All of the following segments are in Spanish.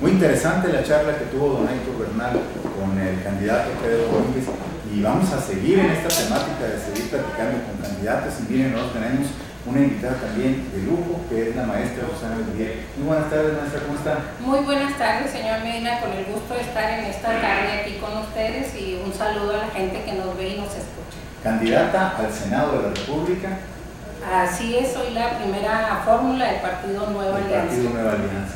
Muy interesante la charla que tuvo don Héctor Bernal con el candidato Pedro Domínguez, y vamos a seguir en esta temática de seguir platicando con candidatos. Y miren, nosotros tenemos una invitada también de lujo, que es la maestra Susana Miguel. Muy buenas tardes, maestra, ¿cómo está? Muy buenas tardes, señor Medina, con el gusto de estar en esta tarde aquí con ustedes, y un saludo a la gente que nos ve y nos escucha. Candidata al Senado de la República. Así es, soy la primera fórmula del Partido Nueva Alianza. Partido Nueva Alianza.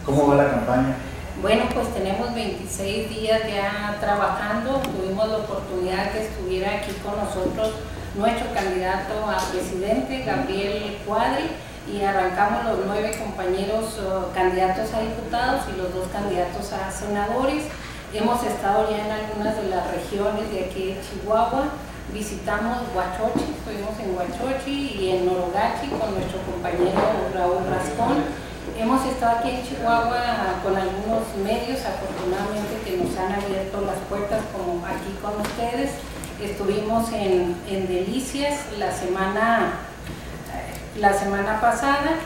¿Cómo va la campaña? Bueno, pues tenemos 26 días ya trabajando. Tuvimos la oportunidad que estuviera aquí con nosotros nuestro candidato a presidente, Gabriel Cuadri, y arrancamos los 9 compañeros candidatos a diputados y los 2 candidatos a senadores. Hemos estado ya en algunas de las regiones de aquí de Chihuahua. Visitamos Huachochi, estuvimos en Huachochi y en Norogachi con nuestro compañero Raúl Rascón. Hemos estado aquí en Chihuahua con algunos medios, afortunadamente, que nos han abierto las puertas, como aquí con ustedes. Estuvimos en Delicias la semana pasada.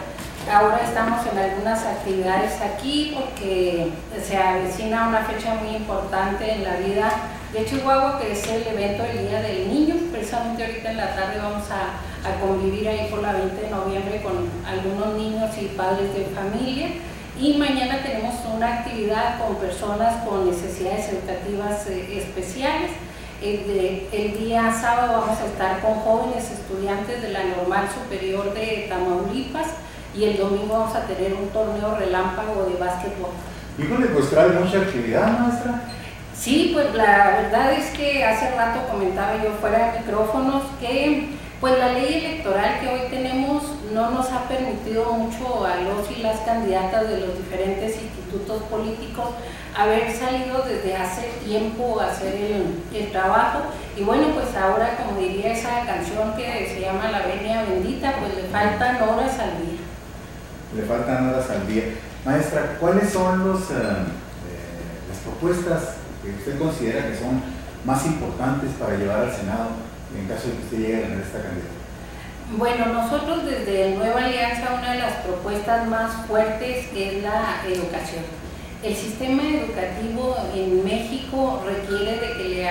Ahora estamos en algunas actividades aquí porque se avecina una fecha muy importante en la vida de Chihuahua, que es el evento del Día del Niño. Precisamente ahorita en la tarde vamos a convivir ahí por la 20 de noviembre con algunos niños y padres de familia. Y mañana tenemos una actividad con personas con necesidades educativas especiales. El día sábado vamos a estar con jóvenes estudiantes de la Normal Superior de Tamaulipas, y el domingo vamos a tener un torneo relámpago de básquetbol. Híjole, pues trae mucha actividad, maestra. Sí, pues la verdad es que hace rato comentaba yo fuera de micrófonos que pues la ley electoral que hoy tenemos no nos ha permitido mucho a los y las candidatas de los diferentes institutos políticos haber salido desde hace tiempo a hacer el trabajo. Y bueno, pues ahora, como diría esa canción que se llama La Venia Bendita, pues le faltan horas al día. Le faltan horas al día. Maestra, ¿cuáles son las propuestas que usted considera que son más importantes para llevar al Senado en caso de que usted llegue a ganar esta candidatura? Bueno, nosotros desde Nueva Alianza, una de las propuestas más fuertes es la educación. El sistema educativo en México requiere de que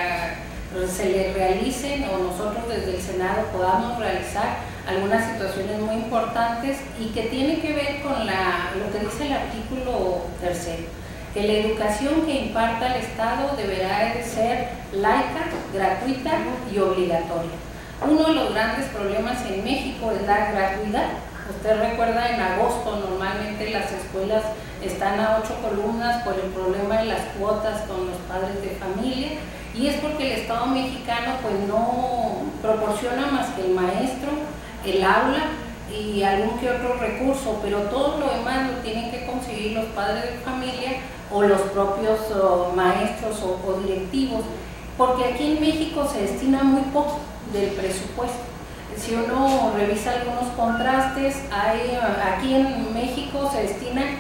se le realicen, o nosotros desde el Senado podamos realizar algunas situaciones muy importantes y que tiene que ver con lo que dice el artículo 3, que la educación que imparta el Estado deberá de ser laica, gratuita y obligatoria. Uno de los grandes problemas en México es la gratuidad. Usted recuerda, en agosto normalmente las escuelas están a 8 columnas por el problema de las cuotas con los padres de familia, y es porque el Estado mexicano pues no proporciona más que el maestro, el aula y algún que otro recurso, pero todo lo demás lo tienen que conseguir los padres de familia o los propios maestros o directivos, porque aquí en México se destina muy poco del presupuesto. Si uno revisa algunos contrastes, aquí en México se destinan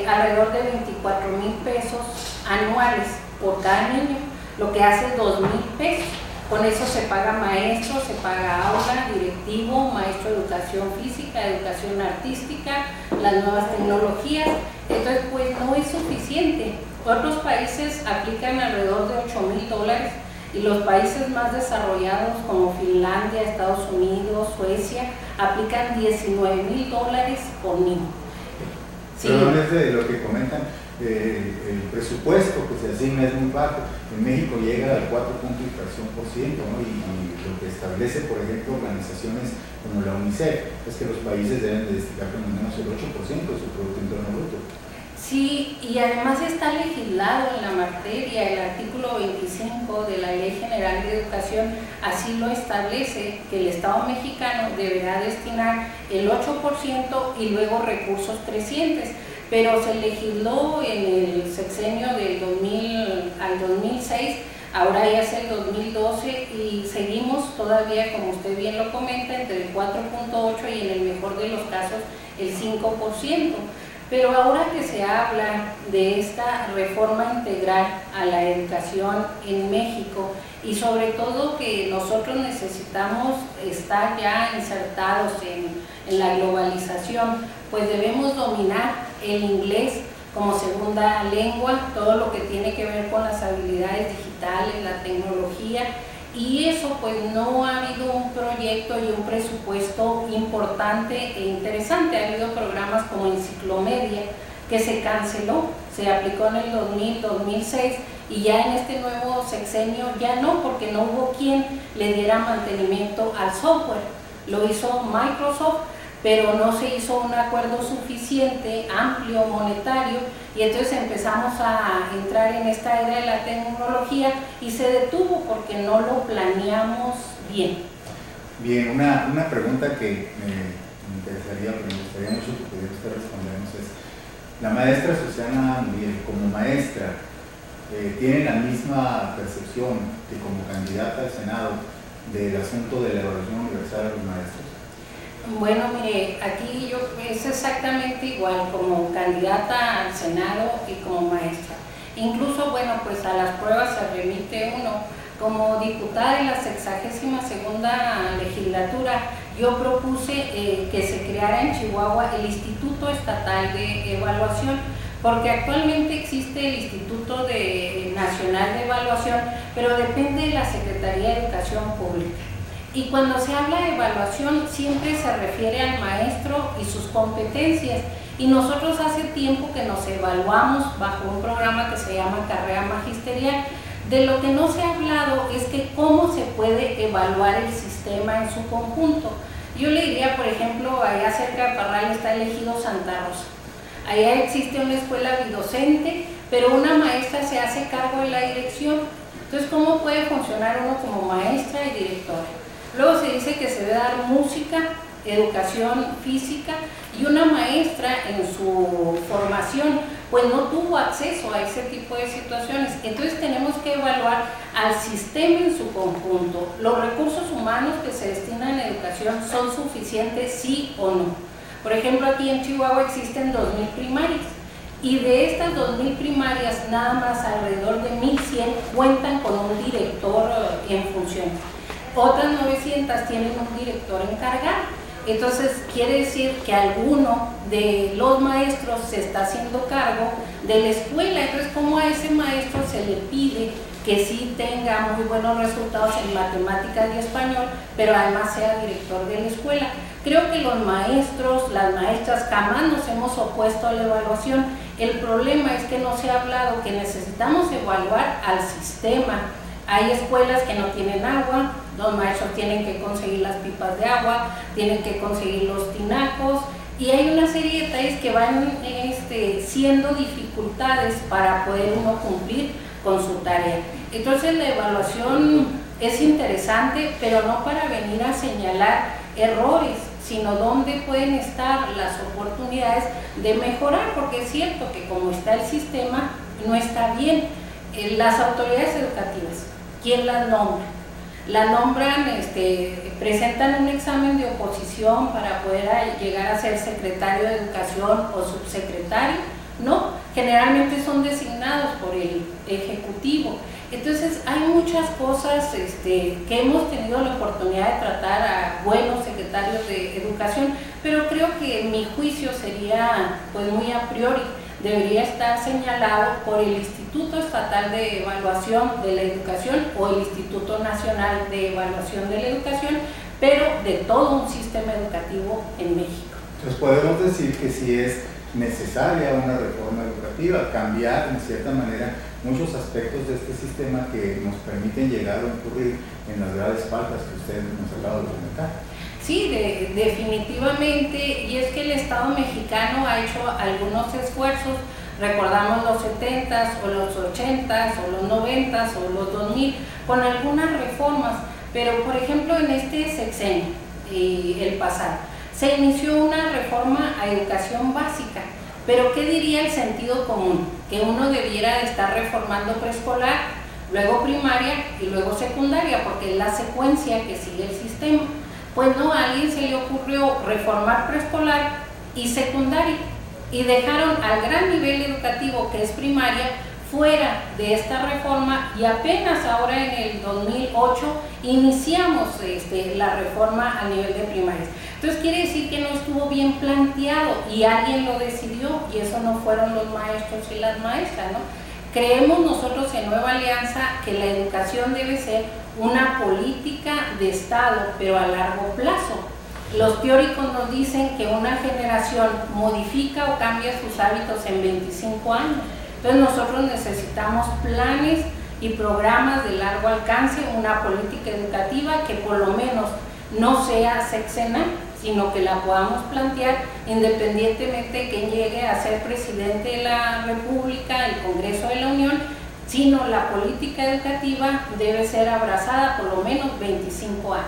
alrededor de 24,000 pesos anuales por cada niño, lo que hace 2,000 pesos. Con eso se paga maestro, se paga aula, directivo, maestro de educación física, educación artística, las nuevas tecnologías. Entonces, pues no es suficiente. Otros países aplican alrededor de $8,000, y los países más desarrollados como Finlandia, Estados Unidos, Suecia, aplican $19,000 por niño. Sí. Pero no es de lo que comentan, el presupuesto que se asigna es muy bajo. En México llega al 4,1%, ¿no? Y lo que establece, por ejemplo, organizaciones como la UNICEF, es que los países deben de destinar por lo menos el 8% de su Producto Interno Bruto. Sí, y además está legislado en la materia. El artículo 25 de la Ley General de Educación así lo establece, que el Estado mexicano deberá destinar el 8% y luego recursos crecientes, pero se legisló en el sexenio del 2000 al 2006, ahora ya es el 2012 y seguimos todavía, como usted bien lo comenta, entre el 4,8 y en el mejor de los casos el 5%. Pero ahora que se habla de esta reforma integral a la educación en México, y sobre todo que nosotros necesitamos estar ya insertados en la globalización, pues debemos dominar el inglés como segunda lengua, todo lo que tiene que ver con las habilidades digitales, la tecnología, y eso pues no ha habido un proyecto y un presupuesto importante e interesante. Ha habido programas como Enciclomedia que se canceló, se aplicó en el 2000-2006 y ya en este nuevo sexenio ya no, porque no hubo quien le diera mantenimiento al software. Lo hizo Microsoft, pero no se hizo un acuerdo suficiente, amplio, monetario, y entonces empezamos a entrar en esta era de la tecnología y se detuvo porque no lo planeamos bien. Bien, una pregunta que me gustaría mucho que pudiera usted respondernos es: la maestra Susana Muriel, como maestra, ¿tiene la misma percepción que como candidata al Senado del asunto de la evaluación universal a los maestros? Bueno, mire, aquí yo es exactamente igual como candidata al Senado y como maestra. Incluso, bueno, pues a las pruebas se remite uno. Como diputada en la 62ª legislatura, yo propuse que se creara en Chihuahua el Instituto Estatal de Evaluación, porque actualmente existe el Instituto Nacional de Evaluación, pero depende de la Secretaría de Educación Pública. Y cuando se habla de evaluación siempre se refiere al maestro y sus competencias, y nosotros hace tiempo que nos evaluamos bajo un programa que se llama Carrera Magisterial. De lo que no se ha hablado es que cómo se puede evaluar el sistema en su conjunto. Yo le diría, por ejemplo, allá cerca de Parral está el Ejido Santa Rosa. Allá existe una escuela bidocente, pero una maestra se hace cargo de la dirección. Entonces, ¿cómo puede funcionar uno como maestra y directora? Luego se dice que se debe dar música, educación física, y una maestra en su formación pues no tuvo acceso a ese tipo de situaciones. Entonces tenemos que evaluar al sistema en su conjunto. ¿Los recursos humanos que se destinan a educación son suficientes, sí o no? Por ejemplo, aquí en Chihuahua existen 2.000 primarias, y de estas 2.000 primarias nada más alrededor de 1.100 cuentan con un director en función. Otras 900 tienen un director encargado. Entonces quiere decir que alguno de los maestros se está haciendo cargo de la escuela. Entonces, ¿cómo a ese maestro se le pide que sí tenga muy buenos resultados en matemáticas y español, pero además sea director de la escuela? Creo que los maestros, las maestras, jamás nos hemos opuesto a la evaluación. El problema es que no se ha hablado que necesitamos evaluar al sistema. Hay escuelas que no tienen agua, los maestros tienen que conseguir las pipas de agua, tienen que conseguir los tinacos, y hay una serie de detalles que van siendo dificultades para poder uno cumplir con su tarea. Entonces la evaluación es interesante, pero no para venir a señalar errores, sino dónde pueden estar las oportunidades de mejorar, porque es cierto que como está el sistema, no está bien. Las autoridades educativas, ¿quién las nombra? La nombran, presentan un examen de oposición para poder llegar a ser secretario de Educación o subsecretario. No, generalmente son designados por el Ejecutivo. Entonces hay muchas cosas que hemos tenido la oportunidad de tratar a buenos secretarios de Educación, pero creo que mi juicio sería pues muy a priori. Debería estar señalado por el Instituto Estatal de Evaluación de la Educación o el Instituto Nacional de Evaluación de la Educación, pero de todo un sistema educativo en México. Entonces podemos decir que sí es necesaria una reforma educativa, cambiar en cierta manera muchos aspectos de este sistema que nos permiten llegar a incurrir en las graves faltas que usted nos acaba de comentar. Sí, definitivamente, y es que el Estado mexicano ha hecho algunos esfuerzos. Recordamos los 70s o los 80s o los 90s o los 2000 con algunas reformas, pero por ejemplo en este sexenio, el pasado, se inició una reforma a educación básica, pero ¿qué diría el sentido común? Que uno debiera estar reformando preescolar, luego primaria y luego secundaria, porque es la secuencia que sigue el sistema. Pues no, a alguien se le ocurrió reformar preescolar y secundaria, y dejaron al gran nivel educativo, que es primaria, fuera de esta reforma, y apenas ahora en el 2008 iniciamos la reforma a nivel de primarias. Entonces quiere decir que no estuvo bien planteado y alguien lo decidió, y eso no fueron los maestros y las maestras, ¿no? Creemos nosotros en Nueva Alianza que la educación debe ser una política de Estado, pero a largo plazo. Los teóricos nos dicen que una generación modifica o cambia sus hábitos en 25 años. Entonces nosotros necesitamos planes y programas de largo alcance, una política educativa que por lo menos no sea sexenal, sino que la podamos plantear independientemente de quién llegue a ser presidente de la República, el Congreso de la Unión, sino la política educativa debe ser abrazada por lo menos 25 años.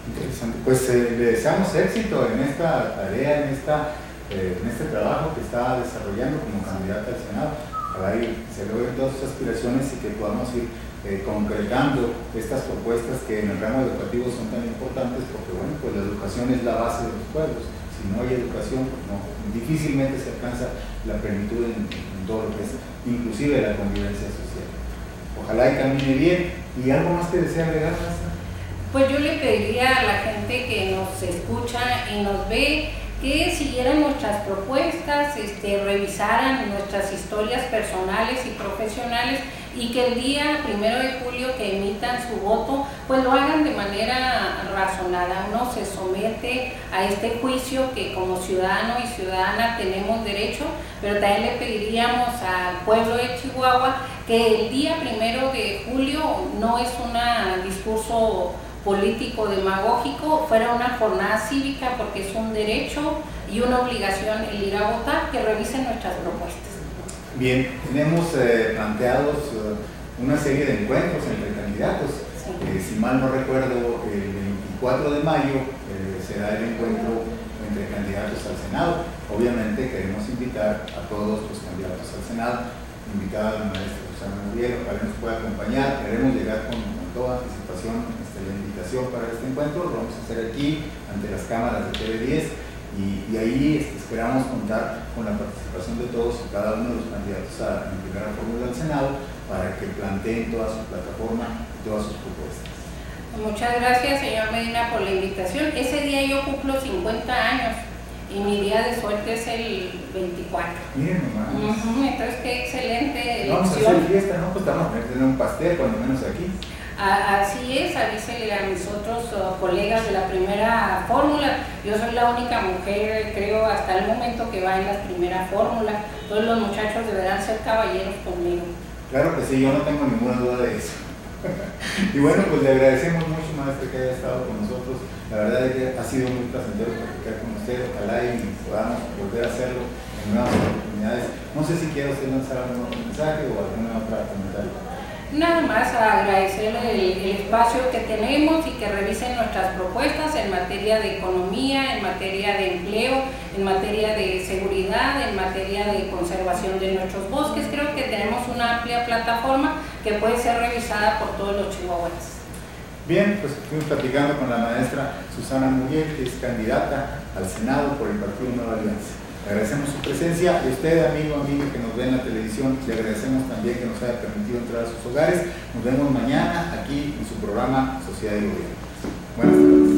Interesante. Pues le deseamos éxito en esta tarea, en este trabajo que está desarrollando como candidata al Senado. Para que se logren todas sus aspiraciones y que podamos ir concretando estas propuestas que en el ramo educativo son tan importantes, porque bueno, pues la educación es la base de los pueblos. Si no hay educación, pues no, difícilmente se alcanza la plenitud en todo lo que es, inclusive la convivencia social. Ojalá y camine bien. ¿Y algo más que desea agregar, maestra? Pues yo le pediría a la gente que nos escucha y nos ve que siguieran nuestras propuestas, revisaran nuestras historias personales y profesionales, y que el día 1 de julio que emitan su voto, pues lo hagan de manera razonada. Uno se somete a este juicio que como ciudadano y ciudadana tenemos derecho, pero también le pediríamos al pueblo de Chihuahua que el día 1 de julio no es un discurso político demagógico, fuera una jornada cívica, porque es un derecho y una obligación el ir a votar, que revisen nuestras propuestas. Bien, tenemos planteados una serie de encuentros entre candidatos. Sí. Si mal no recuerdo, el 24 de mayo será el encuentro entre candidatos al Senado. Obviamente queremos invitar a todos los candidatos al Senado, invitar a la maestra Susana Muriel, ojalá nos pueda acompañar. Queremos llegar con toda anticipación la invitación para este encuentro. Lo vamos a hacer aquí ante las cámaras de TV10 y ahí esperamos contar con la participación de todos y cada uno de los candidatos a la primera fórmula del Senado para que planteen toda su plataforma y todas sus propuestas. Muchas gracias, señor Medina, por la invitación. Ese día yo cumplo 50 años y mi día de suerte es el 24. Miren nomás. Entonces qué excelente elección. Vamos a hacer fiesta, ¿no? Pues estamos a tener un pastel, cuando menos aquí. Así es, avísele a mis otros colegas de la primera fórmula. Yo soy la única mujer, creo, hasta el momento que va en la primera fórmula. Todos los muchachos deberán ser caballeros conmigo. Claro que sí, yo no tengo ninguna duda de eso. Y bueno, pues le agradecemos mucho, maestra, que haya estado con nosotros. La verdad es que ha sido muy placentero platicar con usted. Ojalá y podamos volver a hacerlo en nuevas oportunidades. No sé si quiere usted lanzar algún otro mensaje o alguna otra comentario. Nada más agradecerle el espacio que tenemos y que revisen nuestras propuestas en materia de economía, en materia de empleo, en materia de seguridad, en materia de conservación de nuestros bosques. Creo que tenemos una amplia plataforma que puede ser revisada por todos los chihuahuenses. Bien, pues estuvimos platicando con la maestra Susana Muriel, que es candidata al Senado por el Partido Nueva Alianza. Le agradecemos su presencia y a usted, amigo que nos ve en la televisión, le agradecemos también que nos haya permitido entrar a sus hogares. Nos vemos mañana aquí en su programa Sociedad y Gobierno. Buenas tardes.